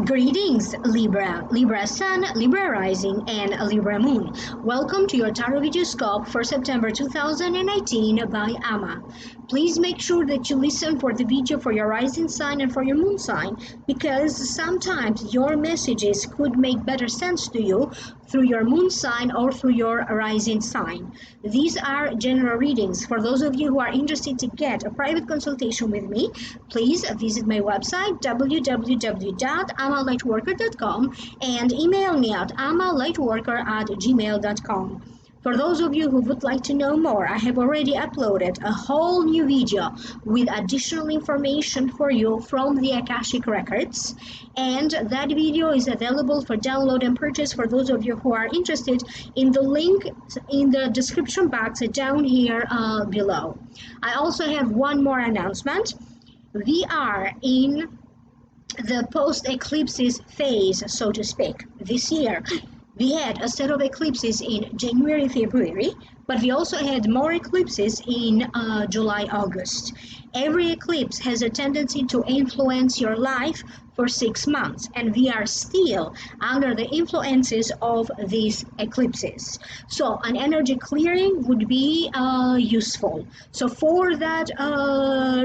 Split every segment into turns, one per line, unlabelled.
Greetings, Libra, Libra Sun, Libra Rising, and Libra Moon. Welcome to your Tarot Video Scope for September 2019 by Amma. Please make sure that you listen for the video for your rising sign and for your moon sign, because sometimes your messages could make better sense to you through your moon sign or through your rising sign. These are general readings. For those of you who are interested to get a private consultation with me, please visit my website www.amalightworker.com and email me at amalightworker@gmail.com. For those of you who would like to know more, I have already uploaded a whole new video with additional information for you from the Akashic Records, and that video is available for download and purchase for those of you who are interested in the link in the description box down here below. I also have one more announcement. We are in the post-eclipses phase, so to speak, this year. We had a set of eclipses in January, February, but we also had more eclipses in July, August. Every eclipse has a tendency to influence your life for 6 months, and we are still under the influences of these eclipses. So an energy clearing would be useful. So for that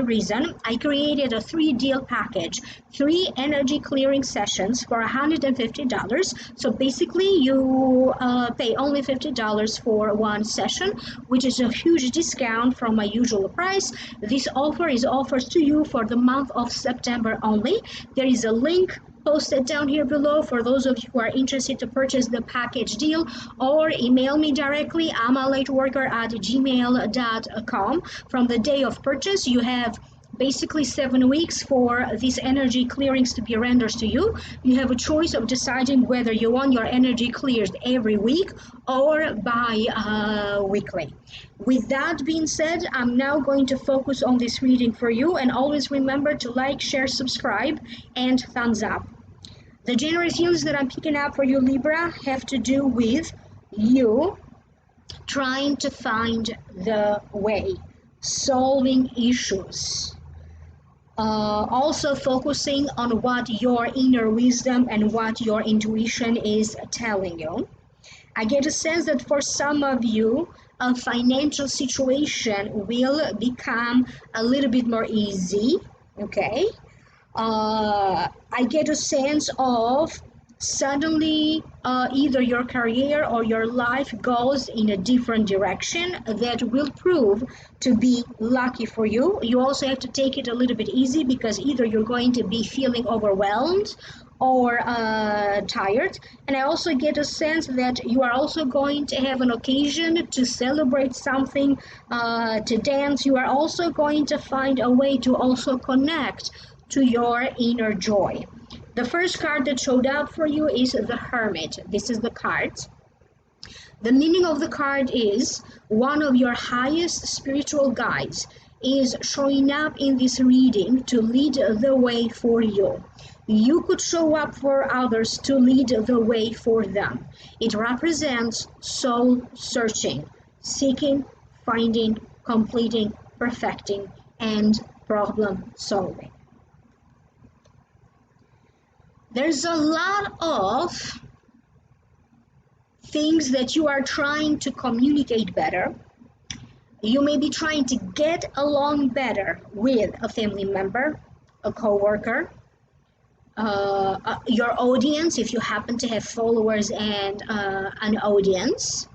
reason, I created a 3-deal package, 3 energy clearing sessions for $150. So basically you pay only $50 for one session, which is a huge discount from my usual price. This offer is offered to you for the month of September only. There is a link posted down here below for those of you who are interested to purchase the package deal, or email me directly, amalightworker@gmail.com. From the day of purchase, you have basically 7 weeks for these energy clearings to be rendered to you. You have a choice of deciding whether you want your energy cleared every week or bi-weekly. With that being said, I'm now going to focus on this reading for you, and always remember to like, share, subscribe, and thumbs up. The general themes that I'm picking up for you, Libra, have to do with you trying to find the way, solving issues. Also focusing on what your inner wisdom and what your intuition is telling you. I get a sense that for some of you, a financial situation will become a little bit more easy, okay? I get a sense of suddenly either your career or your life goes in a different direction that will prove to be lucky for you. You also have to take it a little bit easy, because either you're going to be feeling overwhelmed or tired. And I also get a sense that you are also going to have an occasion to celebrate something, to dance. You are also going to find a way to also connect to your inner joy. The first card that showed up for you is the Hermit. This is the card. The meaning of the card is one of your highest spiritual guides is showing up in this reading to lead the way for you. You could show up for others to lead the way for them. It represents soul searching, seeking, finding, completing, perfecting, and problem solving. There's a lot of things that you are trying to communicate better. You may be trying to get along better with a family member, a co-worker, your audience, if you happen to have followers and an audience.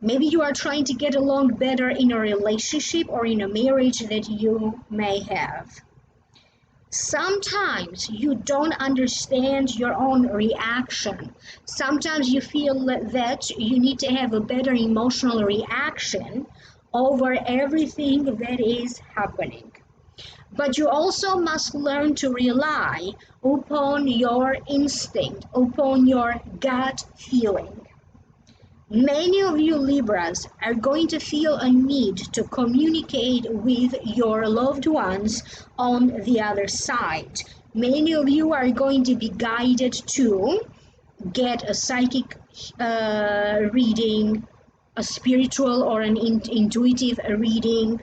Maybe you are trying to get along better in a relationship or in a marriage that you may have. Sometimes you don't understand your own reaction. Sometimes you feel that you need to have a better emotional reaction over everything that is happening. But you also must learn to rely upon your instinct, upon your gut feeling. Many of you Libras are going to feel a need to communicate with your loved ones on the other side. Many of you are going to be guided to get a psychic reading, a spiritual or an intuitive reading.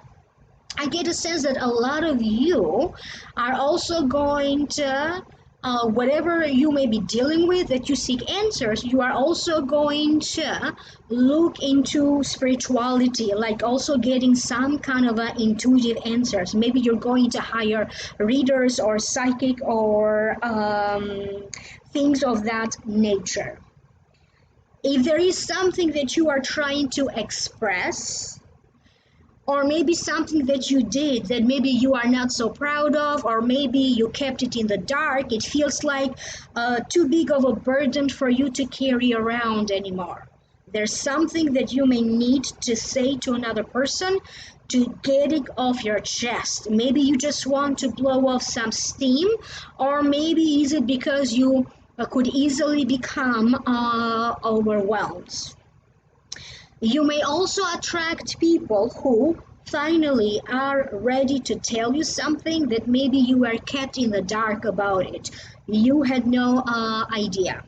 I get a sense that a lot of you are also going to, whatever you may be dealing with, that you seek answers, you are also going to look into spirituality, like also getting some kind of intuitive answers. Maybe you're going to hire readers or psychic or things of that nature. If there is something that you are trying to express, or maybe something that you did that maybe you are not so proud of, or maybe you kept it in the dark, it feels like too big of a burden for you to carry around anymore. There's something that you may need to say to another person to get it off your chest. Maybe you just want to blow off some steam, or maybe is it because you could easily become overwhelmed. You may also attract people who finally are ready to tell you something that maybe you were kept in the dark about it. You had no idea.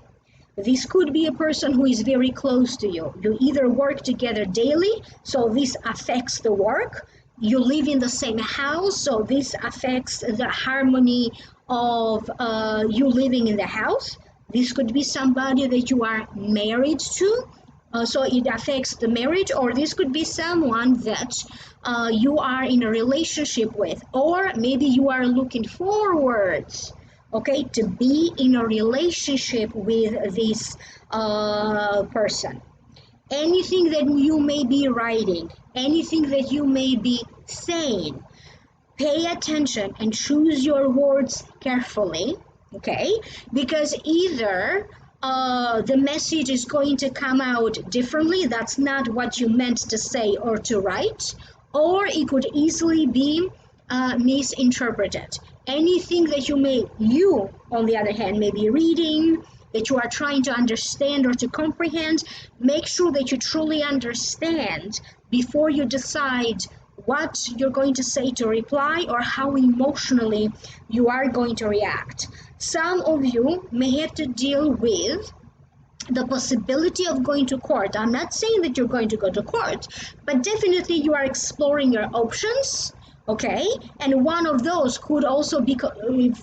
This could be a person who is very close to you. You either work together daily, so this affects the work. You live in the same house, so this affects the harmony of you living in the house. This could be somebody that you are married to, so it affects the marriage, or this could be someone that you are in a relationship with, or maybe you are looking forward, okay, to be in a relationship with this person. Anything that you may be writing, anything that you may be saying, pay attention and choose your words carefully, okay? Because either the message is going to come out differently, that's not what you meant to say or to write, or it could easily be misinterpreted. Anything that you on the other hand may be reading, that you are trying to understand or to comprehend, make sure that you truly understand before you decide what you're going to say to reply or how emotionally you are going to react. Some of you may have to deal with the possibility of going to court. I'm not saying that you're going to go to court, but definitely you are exploring your options, okay? And one of those could also be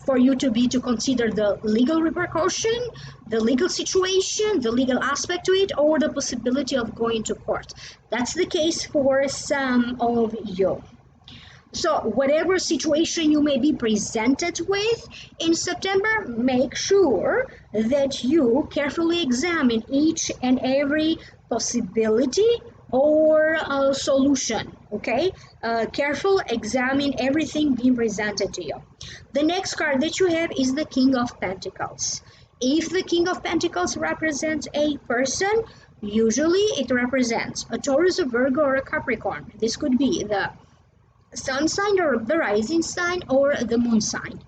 for you to be to consider the legal repercussion, the legal situation, the legal aspect to it, or the possibility of going to court. That's the case for some of you. So whatever situation you may be presented with in September, make sure that you carefully examine each and every possibility or solution, okay? Careful examine everything being presented to you. The next card that you have is the King of Pentacles. If the King of Pentacles represents a person, usually it represents a Taurus, a Virgo, or a Capricorn. This could be the sun sign or the rising sign or the moon sign.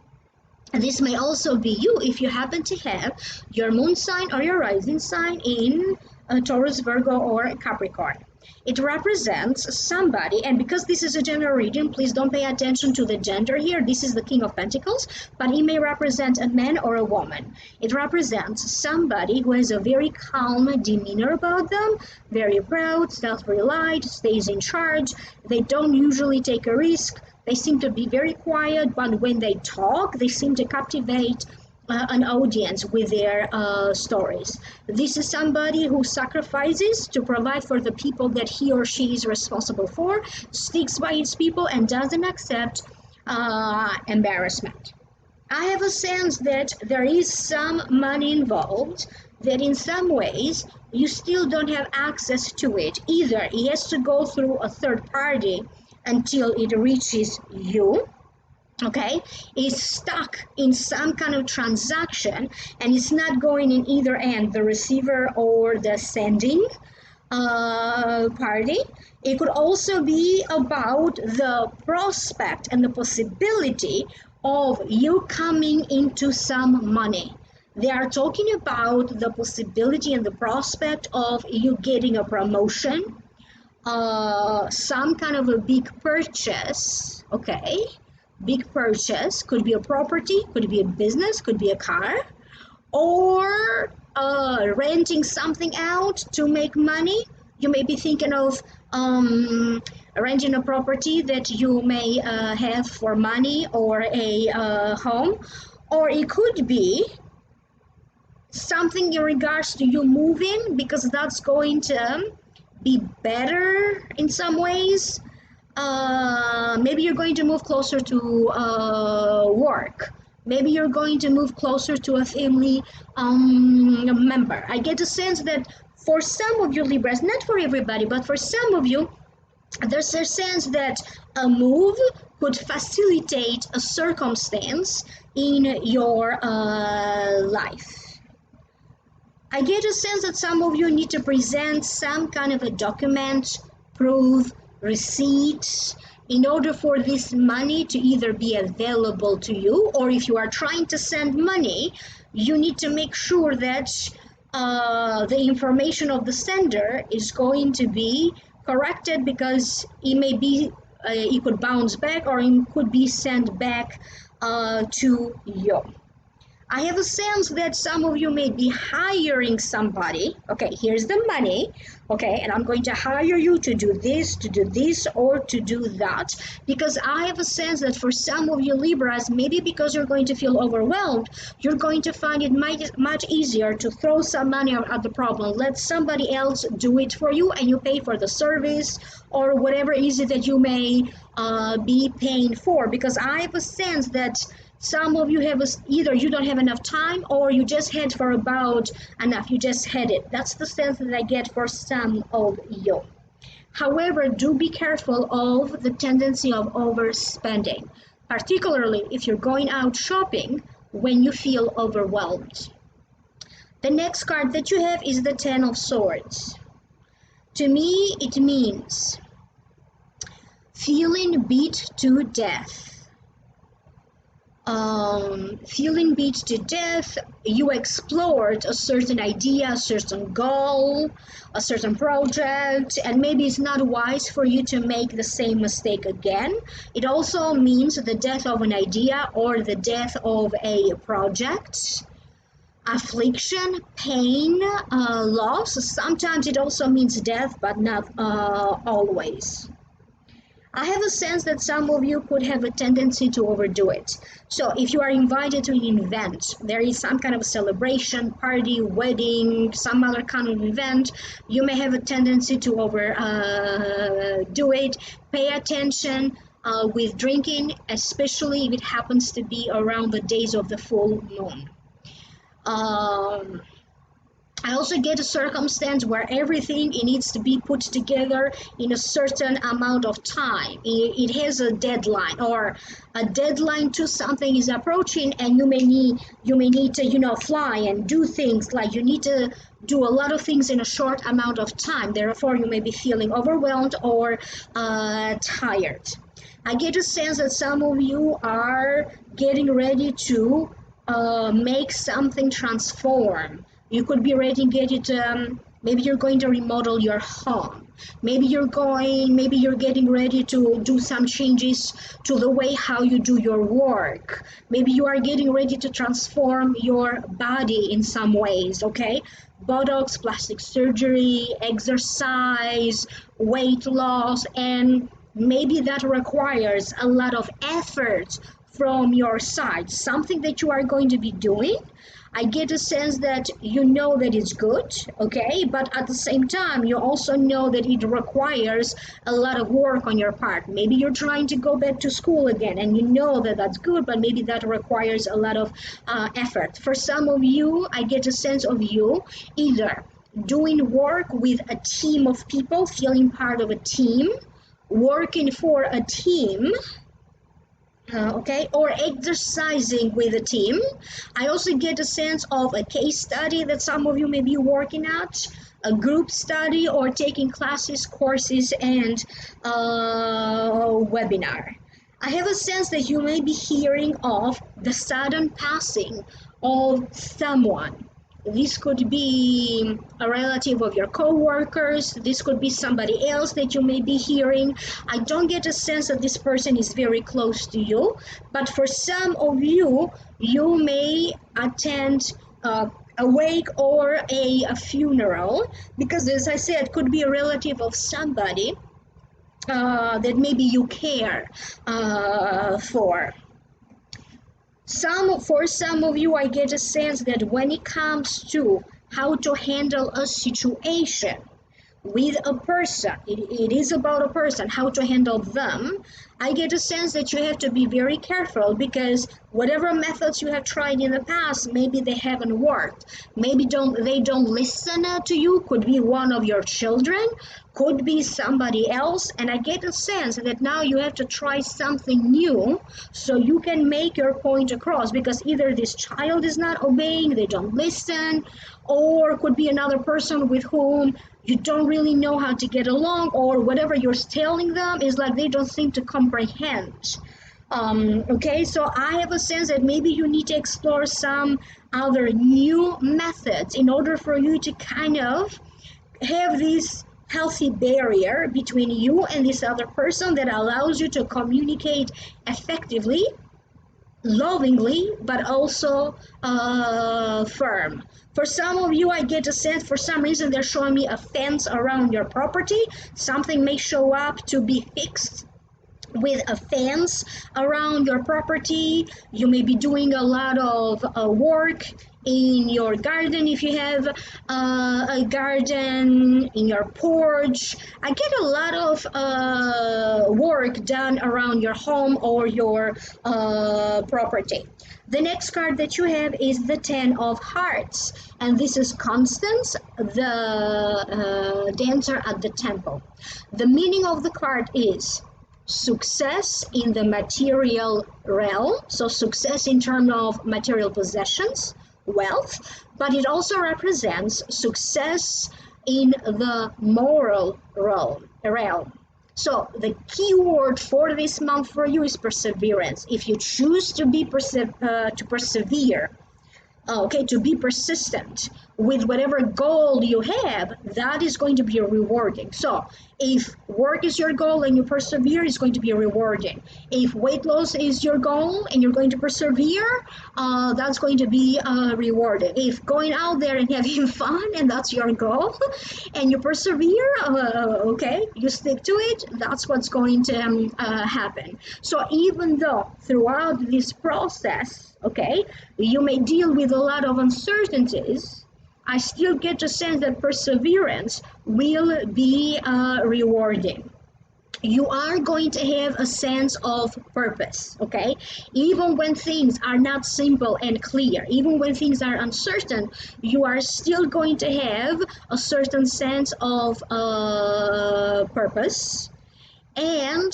This may also be you if you happen to have your moon sign or your rising sign in Taurus, Virgo, or Capricorn. It represents somebody, and because this is a general reading, please don't pay attention to the gender here. This is the King of Pentacles, but it may represent a man or a woman. It represents somebody who has a very calm demeanor about them, very proud, self-reliant, stays in charge. They don't usually take a risk. They seem to be very quiet, but when they talk, they seem to captivate an audience with their stories. This is somebody who sacrifices to provide for the people that he or she is responsible for, sticks by its people, and doesn't accept embarrassment. I have a sense that there is some money involved, that in some ways you still don't have access to it. Either it has to go through a third party until it reaches you, okay? It's stuck in some kind of transaction and it's not going in either end, the receiver or the sending party. It could also be about the prospect and the possibility of you coming into some money. They are talking about the possibility and the prospect of you getting a promotion, some kind of a big purchase, okay? big purchase, could be a property, could be a business, could be a car, or renting something out to make money. You may be thinking of renting a property that you may have for money, or a home, or it could be something in regards to you moving, because that's going to be better in some ways. Maybe you're going to move closer to work. Maybe you're going to move closer to a family member. I get a sense that for some of you Libras, not for everybody, but for some of you, there's a sense that a move could facilitate a circumstance in your life. I get a sense that some of you need to present some kind of a document, proof, receipt, in order for this money to either be available to you, or if you are trying to send money, you need to make sure that the information of the sender is going to be corrected, because it may be it could bounce back, or it could be sent back to you. I have a sense that some of you may be hiring somebody. Okay, here's the money. Okay, and I'm going to hire you to do this, or to do that. Because I have a sense that for some of you Libras, maybe because you're going to feel overwhelmed, you're going to find it much easier to throw some money at the problem. Let somebody else do it for you, and you pay for the service, or whatever it is that you may be paying for. Because I have a sense that some of you have either you don't have enough time, or you just had for about enough. You just had it. That's the sense that I get for some of you. However, do be careful of the tendency of overspending, particularly if you're going out shopping when you feel overwhelmed. The next card that you have is the Ten of Swords. To me, it means feeling beat to death. Feeling beat to death, you explored a certain idea, a certain goal, a certain project, and maybe it's not wise for you to make the same mistake again. It also means the death of an idea, or the death of a project. Affliction, pain, loss. Sometimes it also means death, but not always. I have a sense that some of you could have a tendency to overdo it. So if you are invited to an event, there is some kind of a celebration, party, wedding, some other kind of event, you may have a tendency to overdo it. Pay attention with drinking, especially if it happens to be around the days of the full moon. I also get a circumstance where everything it needs to be put together in a certain amount of time. It has a deadline, or a deadline to something is approaching, and you may need to fly and do things, like you need to do a lot of things in a short amount of time. Therefore, you may be feeling overwhelmed or tired. I get a sense that some of you are getting ready to make something transform. You could be ready to get it. Maybe you're going to remodel your home. Maybe you're getting ready to do some changes to the way how you do your work. Maybe you are getting ready to transform your body in some ways, okay? Botox, plastic surgery, exercise, weight loss, and maybe that requires a lot of effort from your side, something that you are going to be doing. I get a sense that you know that it's good, okay, but at the same time, you also know that it requires a lot of work on your part. Maybe you're trying to go back to school again, and you know that that's good, but maybe that requires a lot of effort. For some of you, I get a sense of you either doing work with a team of people, feeling part of a team, working for a team, okay, or exercising with a team. I also get a sense of a case study that some of you may be working at, a group study, or taking classes, courses, and webinar. I have a sense that you may be hearing of the sudden passing of someone. This could be a relative of your co-workers. This could be somebody else that you may be hearing. I don't get a sense that this person is very close to you, but for some of you, you may attend a wake or a funeral, because as I said, it could be a relative of somebody that maybe you care for. For some of you, I get a sense that when it comes to how to handle a situation with a person, it is about a person, how to handle them. I get a sense that you have to be very careful, because whatever methods you have tried in the past, maybe they haven't worked. Maybe they don't listen to you. Could be one of your children, could be somebody else, and I get a sense that now you have to try something new so you can make your point across, because either this child is not obeying, they don't listen, or could be another person with whom you don't really know how to get along, or whatever you're telling them is like they don't seem to comprehend. Okay, so I have a sense that maybe you need to explore some other new methods in order for you to kind of have this healthy barrier between you and this other person that allows you to communicate effectively, lovingly, but also firm. For some of you, I get a sense, for some reason, they're showing me a fence around your property. Something may show up to be fixed with a fence around your property. You may be doing a lot of work in your garden if you have a garden, in your porch. I get a lot of work done around your home or your property. The next card that you have is the Ten of Hearts, and this is Constance, the dancer at the temple. The meaning of the card is success in the material realm, so success in terms of material possessions, wealth, but it also represents success in the moral realm. So the key word for this month for you is perseverance. If you choose to be to persevere, okay, to be persistent with whatever goal you have, that is going to be rewarding. So if work is your goal and you persevere, it's going to be rewarding. If weight loss is your goal and you're going to persevere, that's going to be rewarding. If going out there and having fun and that's your goal and you persevere, okay, you stick to it, that's what's going to happen. So even though throughout this process, okay, you may deal with a lot of uncertainties, I still get the sense that perseverance will be rewarding. You are going to have a sense of purpose, okay? Even when things are not simple and clear, even when things are uncertain, you are still going to have a certain sense of purpose. And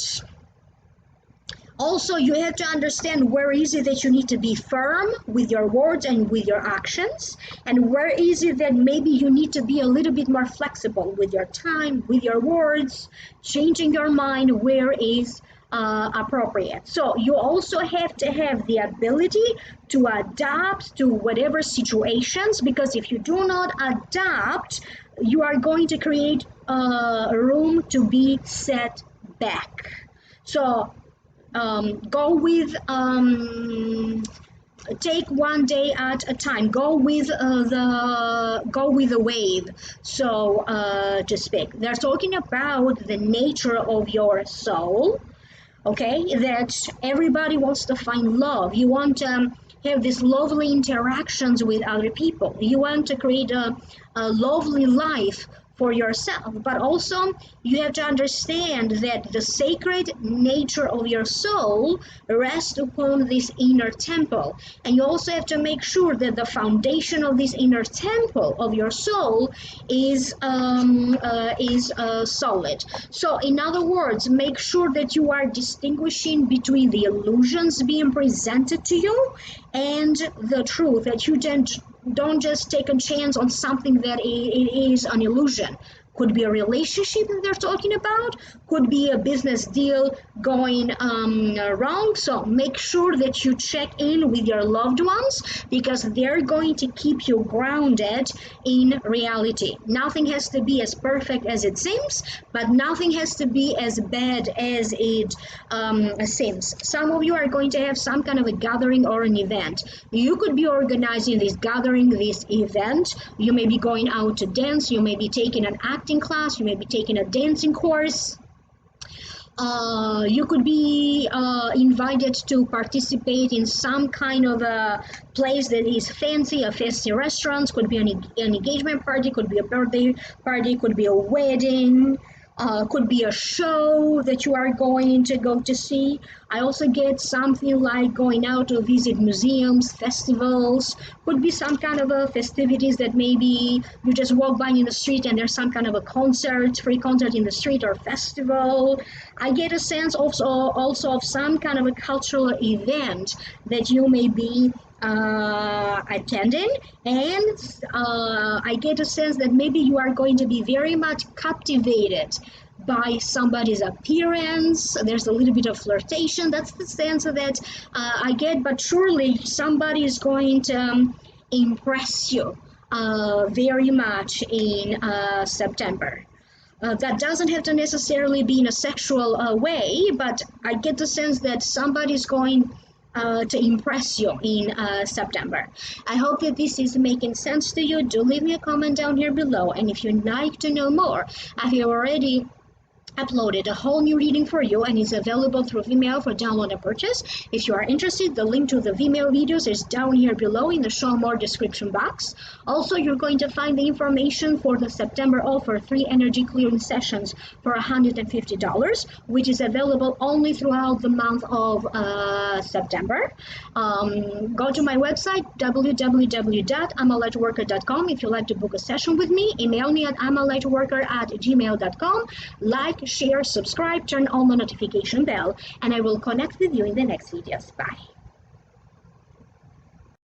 also, you have to understand where is it that you need to be firm with your words and with your actions, and where is it that maybe you need to be a little bit more flexible with your time, with your words, changing your mind where is appropriate. So you also have to have the ability to adapt to whatever situations, because if you do not adapt, you are going to create room to be set back. So go with take one day at a time. Go with the wave, so to speak. They're talking about the nature of your soul, okay, that everybody wants to find love. You want to have these lovely interactions with other people. You want to create a lovely life for yourself, but also you have to understand that the sacred nature of your soul rests upon this inner temple, and you also have to make sure that the foundation of this inner temple of your soul is solid. So in other words, make sure that you are distinguishing between the illusions being presented to you and the truth, that you don't just take a chance on something that it is an illusion, Could be a relationship that they're talking about, could be a business deal going wrong. So make sure that you check in with your loved ones because they're going to keep you grounded in reality. Nothing has to be as perfect as it seems, but nothing has to be as bad as it seems. Some of you are going to have some kind of a gathering or an event. You could be organizing this gathering, this event. You may be going out to dance, you may be taking an acting class, you may be taking a dancing course. You could be invited to participate in some kind of a place that is fancy, a fancy restaurant, could be an engagement party, could be a birthday party, could be a wedding, could be a show that you are going to go to see. I also get something like going out to visit museums, festivals, could be some kind of a festivities that maybe you just walk by in the street and there's some kind of a concert, free concert in the street or festival. I get a sense also of some kind of a cultural event that you may be attending, and I get a sense that maybe you are going to be very much captivated by somebody's appearance. There's a little bit of flirtation. That's the sense that I get, but surely somebody is going to impress you very much in September. That doesn't have to necessarily be in a sexual way, but I get the sense that somebody's going to impress you in September. I hope that this is making sense to you. Do leave me a comment down here below, and if you'd like to know more, I have already uploaded a whole new reading for you and it's available through Vimeo for download and purchase. If you are interested, the link to the Vimeo videos is down here below in the show more description box. Also, you're going to find the information for the September offer, 3 energy clearing sessions for $150, which is available only throughout the month of September. Go to my website, www.amalightworker.com. If you'd like to book a session with me, email me at amalightworker@gmail.com. Like, share, subscribe, turn on the notification bell, and I will connect with you in the next videos. Bye.